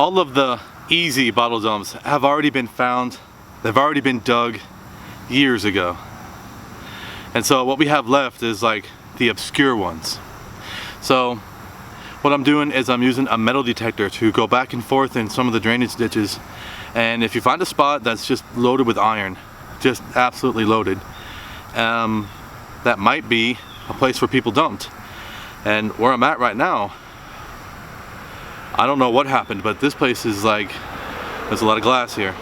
all of the easy bottle dumps have already been found. They've already been dug years ago. And so what we have left is like the obscure ones. So what I'm doing is I'm using a metal detector to go back and forth in some of the drainage ditches. And if you find a spot that's just loaded with iron, just absolutely loaded, that might be a place where people dumped. And where I'm at right now, I don't know what happened, but this place is like, there's a lot of glass here.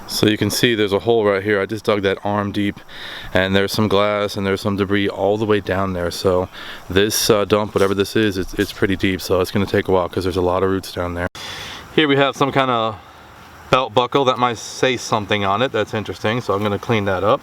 So you can see there's a hole right here. I just dug that arm deep, and there's some glass and there's some debris all the way down there. So this dump, whatever this is, it's pretty deep, so it's going to take a while because there's a lot of roots down there. Here we have some kind of belt buckle that might say something on it. That's interesting, so I'm going to clean that up.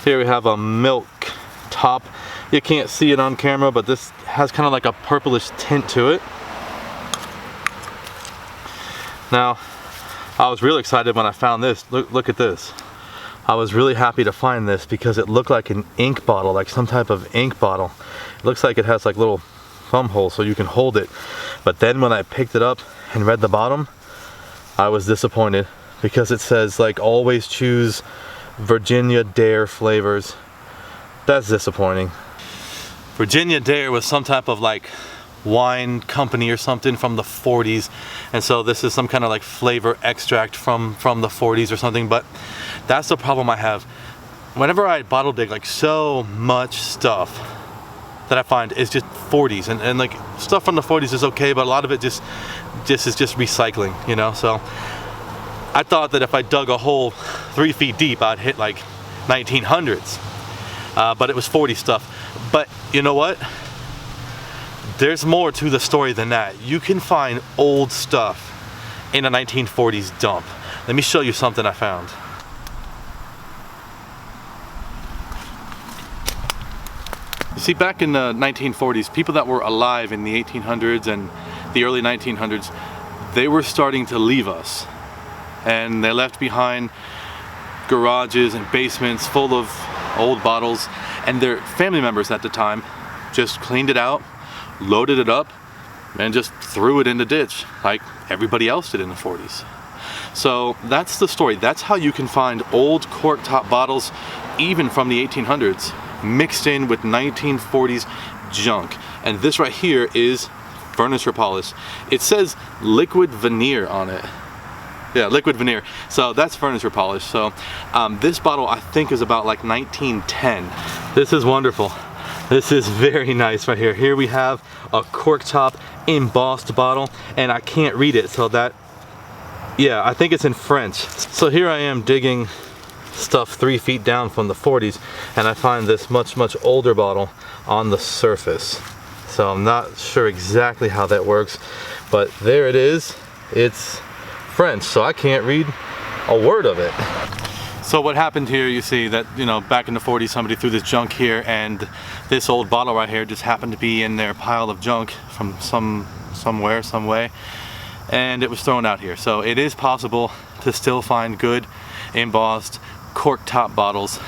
Here we have a milk top. You can't see it on camera, but this has kind of like a purplish tint to it. Now, I was really excited when I found this. Look at this. I was really happy to find this because it looked like an ink bottle, like some type of ink bottle. It looks like it has like little thumb holes so you can hold it. But then when I picked it up and read the bottom, I was disappointed because it says like always choose Virginia Dare flavors. That's disappointing. Virginia Dare was some type of like wine company or something from the 40s, and so this is some kind of like flavor extract from the 40s or something. But that's the problem I have. Whenever I bottle dig, like so much stuff that I find is just 40s, and like stuff from the 40s is okay, but a lot of it just is just recycling, you know. So I thought that if I dug a hole 3 feet deep, I'd hit like 1900s, but it was 40 stuff. But you know what? There's more to the story than that. You can find old stuff in a 1940s dump. Let me show you something I found. You see, back in the 1940s, people that were alive in the 1800s and the early 1900s, they were starting to leave us. And they left behind garages and basements full of old bottles, and their family members at the time just cleaned it out, loaded it up, and just threw it in the ditch like everybody else did in the 40s. So that's the story. That's how you can find old cork top bottles, even from the 1800s, mixed in with 1940s junk. And this right here is furniture polish. It says liquid veneer on it. Yeah, liquid veneer. So that's furniture polish. So this bottle I think is about like 1910. This is wonderful. This is very nice right here. Here we have a cork top embossed bottle, and I can't read it, so that, yeah, I think it's in French. So here I am digging stuff 3 feet down from the 40s, and I find this much older bottle on the surface. So I'm not sure exactly how that works, but there it is. It's French, so I can't read a word of it. So what happened here, you see that, you know, back in the 40s somebody threw this junk here, and this old bottle right here just happened to be in their pile of junk from somewhere, some way, and it was thrown out here. So it is possible to still find good embossed cork top bottles.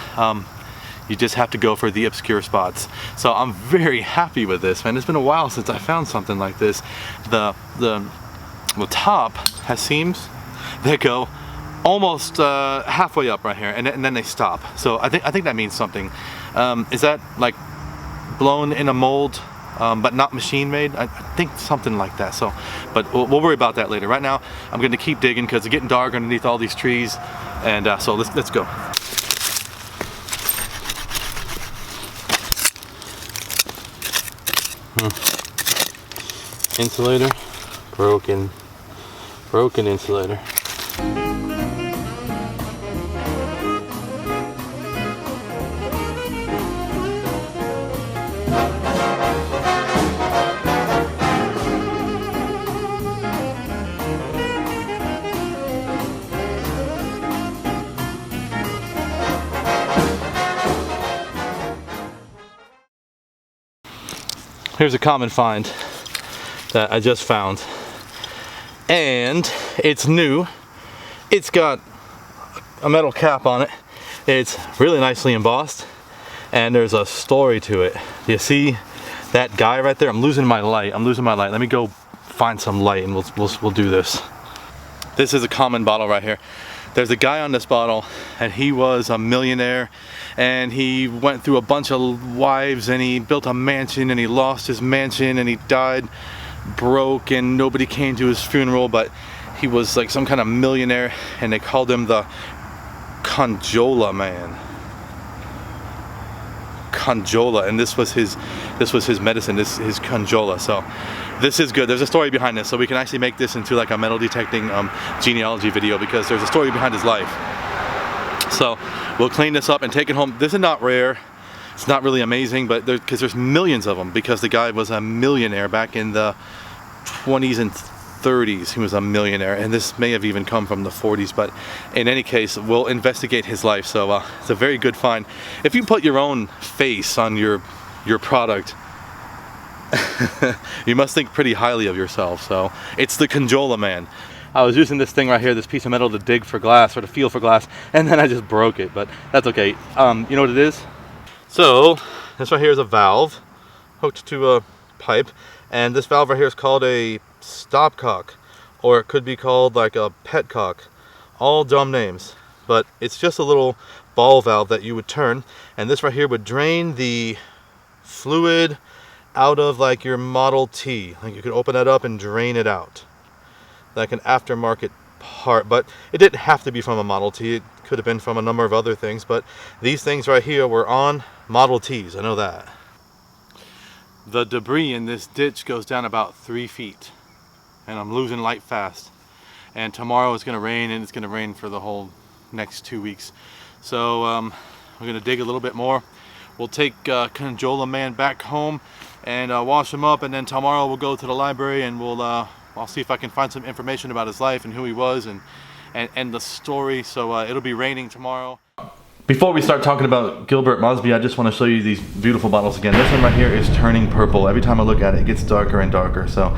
You just have to go for the obscure spots. So I'm very happy with this, man. It's been a while since I found something like this. The top has seams that go almost halfway up right here, and then they stop. So I think that means something. Is that like blown in a mold, but not machine made? I think something like that. So, but we'll worry about that later. Right now, I'm going to keep digging because it's getting dark underneath all these trees, and so let's go. Insulator, broken insulator. Here's a common find that I just found, and it's new. It's got a metal cap on it. It's really nicely embossed, and there's a story to it. You see that guy right there? I'm losing my light. Let me go find some light and we'll do this. This is a common bottle right here. There's a guy on this bottle and he was a millionaire and he went through a bunch of wives and he built a mansion and he lost his mansion and he died broke and nobody came to his funeral, but he was like some kind of millionaire and they called him the Ken-Jolla man. Ken-Jolla, and this was his medicine, his Ken-Jolla. So this is good. There's a story behind this, so we can actually make this into like a metal detecting genealogy video because there's a story behind his life. So we'll clean this up and take it home. This is not rare. It's not really amazing, but because there's millions of them, because the guy was a millionaire back in the 20s and 30s. He was a millionaire, and this may have even come from the 40s, but in any case, we'll investigate his life. So it's a very good find. If you put your own face on your product, you must think pretty highly of yourself. So it's the Ken-Jolla man. I was using this thing right here, this piece of metal, to dig for glass or to feel for glass, and then I just broke it, but that's okay. You know what it is? So this right here is a valve hooked to a pipe, and this valve right here is called a stopcock, or it could be called like a petcock. All dumb names, but it's just a little ball valve that you would turn, and this right here would drain the fluid out of like your Model T. Like you could open that up and drain it out, like an aftermarket part, but it didn't have to be from a Model T. It could have been from a number of other things, but these things right here were on Model Ts. I know that. The debris in this ditch goes down about 3 feet, and I'm losing light fast. And tomorrow it's going to rain, and it's going to rain for the whole next 2 weeks. So we're going to dig a little bit more. We'll take Ken-Jolla man back home and wash him up, and then tomorrow we'll go to the library and I'll see if I can find some information about his life and who he was and the story. So it'll be raining tomorrow. Before we start talking about Gilbert Mosby, I just want to show you these beautiful bottles again. This one right here is turning purple. Every time I look at it, it gets darker and darker. So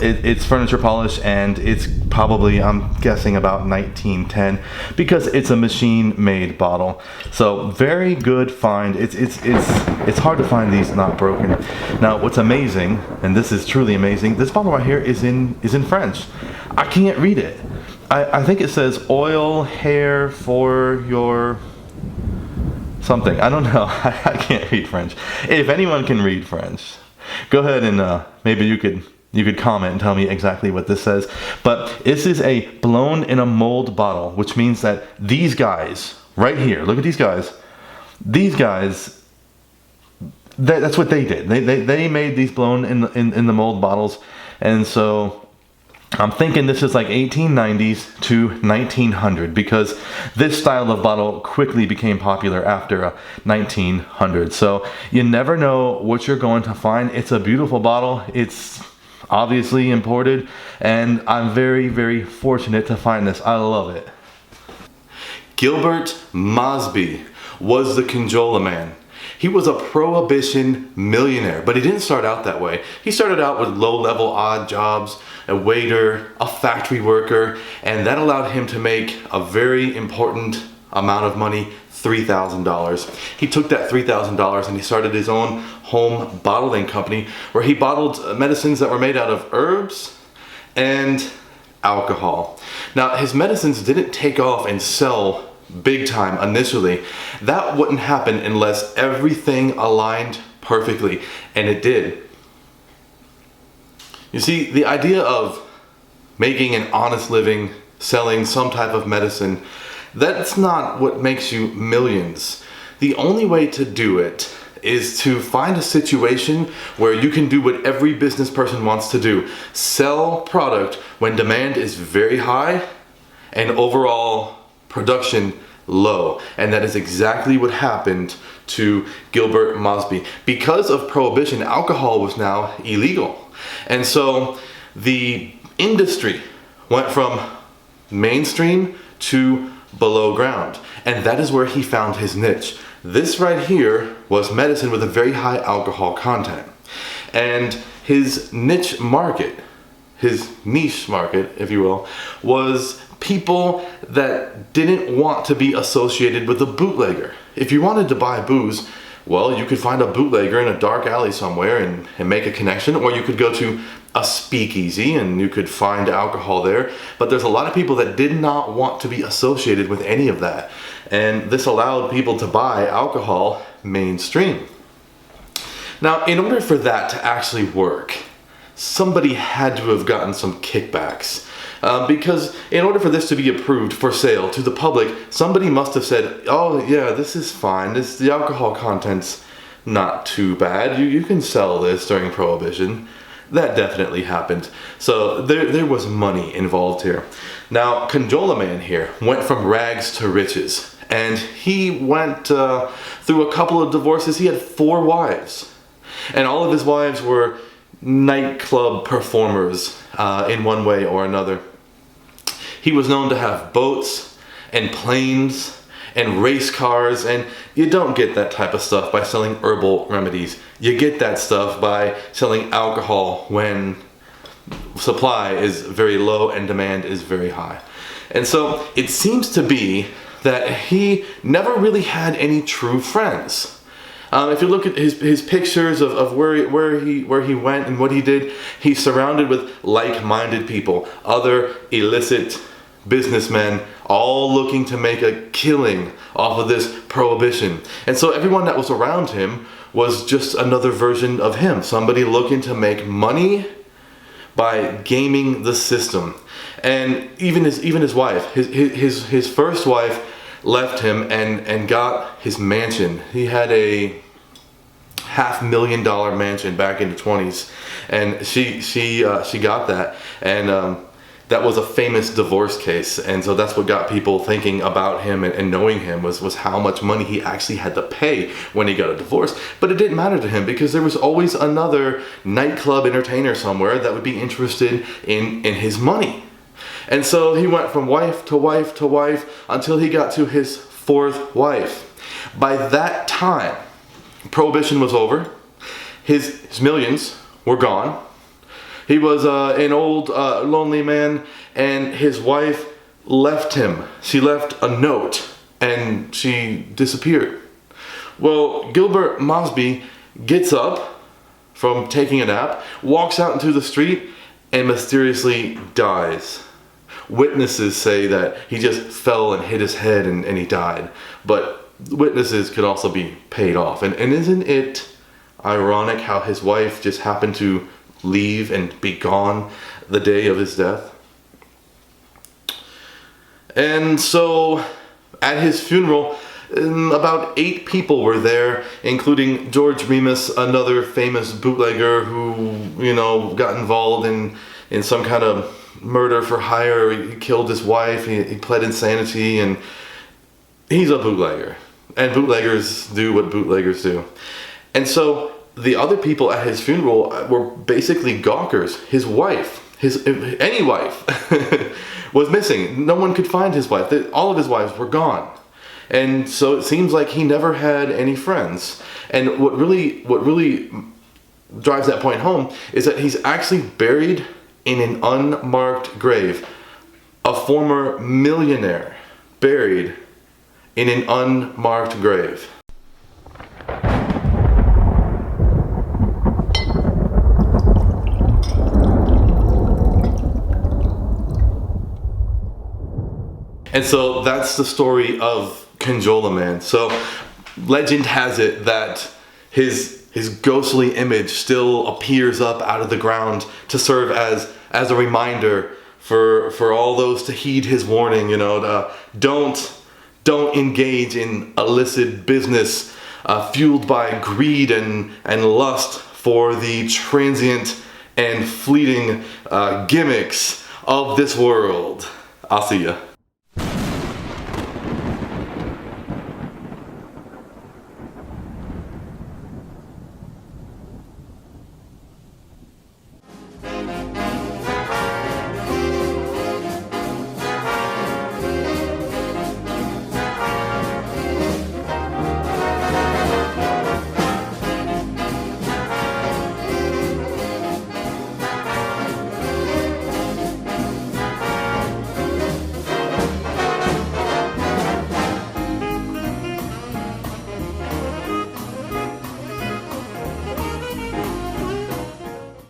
it's furniture polish, and it's probably, I'm guessing, about 1910 because it's a machine-made bottle. So very good find. It's hard to find these not broken. Now, what's amazing, and this is truly amazing, this bottle right here is in French. I can't read it. I think it says oil hair for your something. I don't know. I can't read French. If anyone can read French, go ahead and maybe you could comment and tell me exactly what this says. But this is a blown in a mold bottle, which means that these guys right here, look at these guys. These guys, that's what they did. They made these blown in the mold bottles, and so I'm thinking this is like 1890s to 1900 because this style of bottle quickly became popular after 1900. So you never know what you're going to find. It's a beautiful bottle. It's obviously imported, and I'm very, very fortunate to find this. I love it. Gilbert Mosby was the Ken-Jolla man. He was a prohibition millionaire, but he didn't start out that way. He started out with low-level odd jobs, a waiter, a factory worker, and that allowed him to make a very important amount of money, $3,000. He took that $3,000 and he started his own home bottling company where he bottled medicines that were made out of herbs and alcohol. Now, his medicines didn't take off and sell big time initially. That wouldn't happen unless everything aligned perfectly, and it did. You see, the idea of making an honest living, selling some type of medicine, that's not what makes you millions. The only way to do it is to find a situation where you can do what every business person wants to do. Sell product when demand is very high and overall production low. And that is exactly what happened to Gilbert Mosby. Because of prohibition, alcohol was now illegal. And so the industry went from mainstream to below ground. And that is where he found his niche. This right here was medicine with a very high alcohol content. And his niche market, his niche market, if you will, was people that didn't want to be associated with a bootlegger. If you wanted to buy booze Well, you could find a bootlegger in a dark alley somewhere and make a connection, or you could go to a speakeasy and you could find alcohol there. But there's a lot of people that did not want to be associated with any of that. And this allowed people to buy alcohol mainstream. Now, in order for that to actually work, somebody had to have gotten some kickbacks. Because in order for this to be approved for sale to the public, somebody must have said, oh yeah, this is fine, the alcohol content's not too bad, you can sell this during Prohibition. That definitely happened. So there was money involved here. Now, Ken-Jolla man here went from rags to riches, and he went through a couple of divorces. He had 4 wives, and all of his wives were nightclub performers in one way or another. He was known to have boats and planes and race cars, and you don't get that type of stuff by selling herbal remedies. You get that stuff by selling alcohol when supply is very low and demand is very high. And so it seems to be that he never really had any true friends. If you look at his pictures of where he went and what he did, he's surrounded with like-minded people, other illicit businessmen, all looking to make a killing off of this Prohibition. And so everyone that was around him was just another version of him, somebody looking to make money by gaming the system. And even his wife, his first wife left him and got his mansion. He had a $500,000 mansion back in the 20s, and she got that, and that was a famous divorce case. And so that's what got people thinking about him and knowing him was how much money he actually had to pay when he got a divorce. But it didn't matter to him because there was always another nightclub entertainer somewhere that would be interested in his money. And so he went from wife to wife to wife until he got to his 4th wife. By that time, Prohibition was over. His millions were gone. He was an old, lonely man, and his wife left him. She left a note, and she disappeared. Well, Gilbert Mosby gets up from taking a nap, walks out into the street, and mysteriously dies. Witnesses say that he just fell and hit his head and he died. But witnesses could also be paid off. And isn't it ironic how his wife just happened to leave and be gone the day of his death? And so at his funeral, about 8 people were there, including George Remus, another famous bootlegger who, got involved in some kind of murder for hire. He killed his wife, he pled insanity, and he's a bootlegger. And bootleggers do what bootleggers do. And so the other people at his funeral were basically gawkers. His wife, any wife, was missing. No one could find his wife. All of his wives were gone. And so it seems like he never had any friends. And what really drives that point home is that he's actually buried in an unmarked grave. A former millionaire buried in an unmarked grave. And so that's the story of Ken-Jolla man. So legend has it that his ghostly image still appears up out of the ground to serve as a reminder for all those to heed his warning, don't engage in illicit business fueled by greed and lust for the transient and fleeting gimmicks of this world. I'll see ya.